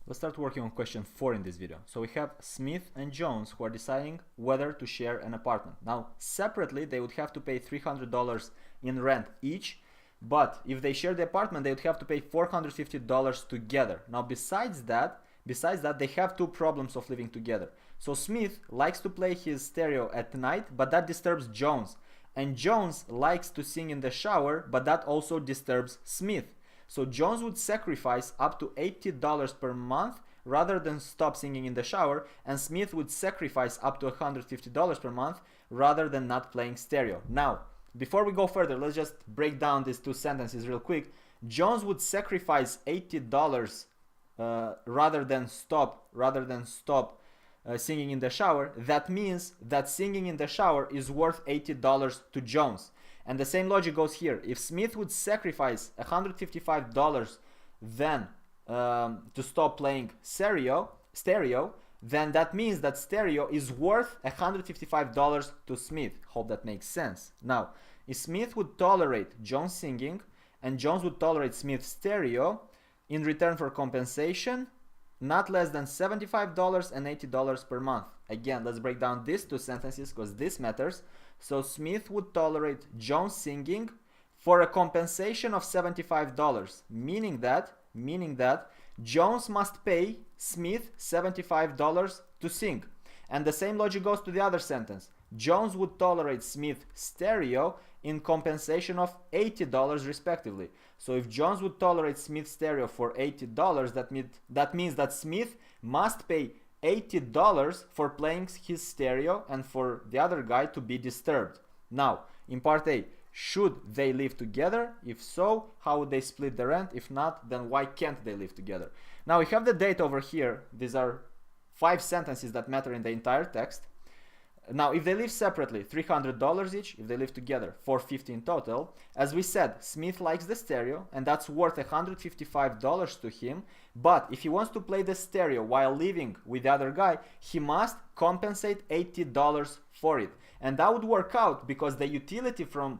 Let's start working on question 4 in this video. So we have Smith and Jones who are deciding whether to share an apartment. Now, separately, they would have to pay $300 in rent each, but if they share the apartment, they would have to pay $450 together. Now, besides that, they have two problems of living together. So Smith likes to play his stereo at night, but that disturbs Jones. And Jones likes to sing in the shower, but that also disturbs Smith. So Jones would sacrifice up to $80 per month rather than stop singing in the shower, and Smith would sacrifice up to $150 per month rather than not playing stereo. Now, before we go further, let's just break down these two sentences real quick. Jones would sacrifice $80 rather than stop singing in the shower. That means that singing in the shower is worth $80 to Jones. And the same logic goes here. If Smith would sacrifice $155 then to stop playing stereo, then that means that stereo is worth $155 to Smith. Hope that makes sense. Now, if Smith would tolerate Jones singing and Jones would tolerate Smith's stereo in return for compensation, not less than $75 and $80 per month. Again, let's break down these two sentences because this matters. So Smith would tolerate Jones singing for a compensation of $75, meaning that Jones must pay Smith $75 to sing. And the same logic goes to the other sentence. Jones would tolerate Smith stereo in compensation of $80 respectively. So if Jones would tolerate Smith stereo for $80, that means that Smith must pay $80 for playing his stereo and for the other guy to be disturbed. Now, in part A, should they live together? If so, how would they split the rent? If not, then why can't they live together? Now we have the date over here. These are 5 sentences that matter in the entire text. Now, if they live separately, $300 each. If they live together, $450 in total. As we said, Smith likes the stereo, and that's worth $155 to him. But if he wants to play the stereo while living with the other guy, he must compensate $80 for it. And that would work out because the utility from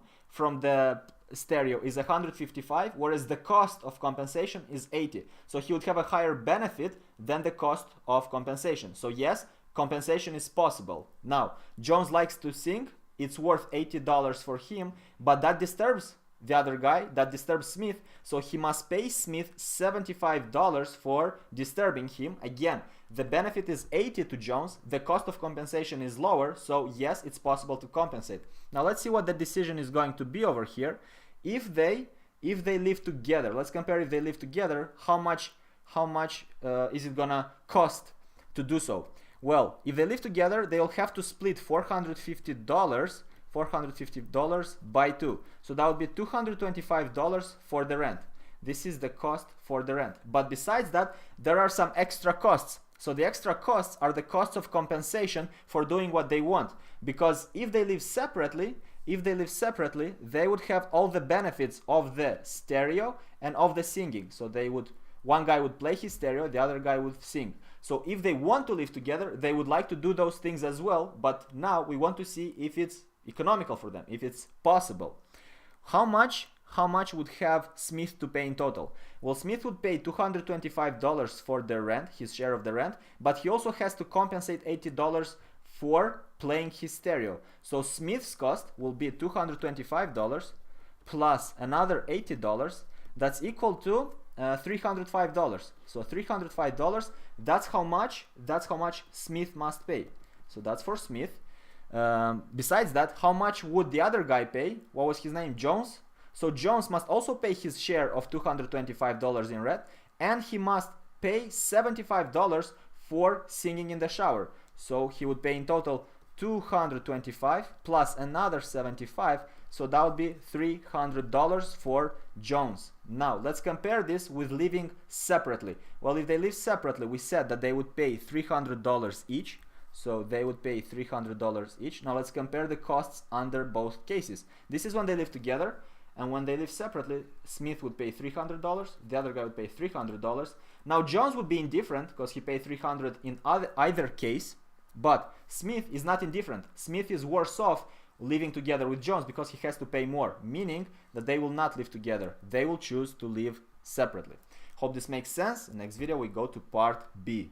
the stereo is $155, whereas the cost of compensation is $80. So he would have a higher benefit than the cost of compensation. So yes, compensation is possible. Now, Jones likes to sing. It's worth $80 for him, but that disturbs the other guy, that disturbs Smith, so he must pay Smith $75 for disturbing him. Again, the benefit is $80 to Jones, the cost of compensation is lower, so yes, it's possible to compensate. Now let's see what the decision is going to be over here. If they live together, let's compare if they live together, how much is it gonna cost to do so? Well, if they live together, they'll have to split $450 by 2. So that would be $225 for the rent. This is the cost for the rent. But besides that, there are some extra costs. So the extra costs are the costs of compensation for doing what they want. Because if they live separately, they would have all the benefits of the stereo and of the singing. So one guy would play his stereo, the other guy would sing. So if they want to live together, they would like to do those things as well. But now we want to see if it's economical for them, if it's possible. How much would have Smith to pay in total? Well, Smith would pay $225 for the rent, his share of the rent, but he also has to compensate $80 for playing his stereo. So Smith's cost will be $225 plus another $80. That's equal to $305. So $305, that's how much Smith must pay. So that's for Smith. Besides that, how much would the other guy pay? What was his name? Jones. So Jones must also pay his share of $225 in rent, and he must pay $75 for singing in the shower. So he would pay in total $225 plus another $75, so that would be $300 for Jones. Now let's compare this with living separately. Well, if they live separately, we said that they would pay $300 each. So they would pay $300 each. Now let's compare the costs under both cases. This is when they live together, and when they live separately, Smith would pay $300, the other guy would pay $300. Now Jones would be indifferent because he paid $300 in either case, but Smith is not indifferent. Smith is worse off living together with Jones because he has to pay more, meaning that they will not live together. They will choose to live separately. Hope this makes sense. Next video we go to part B.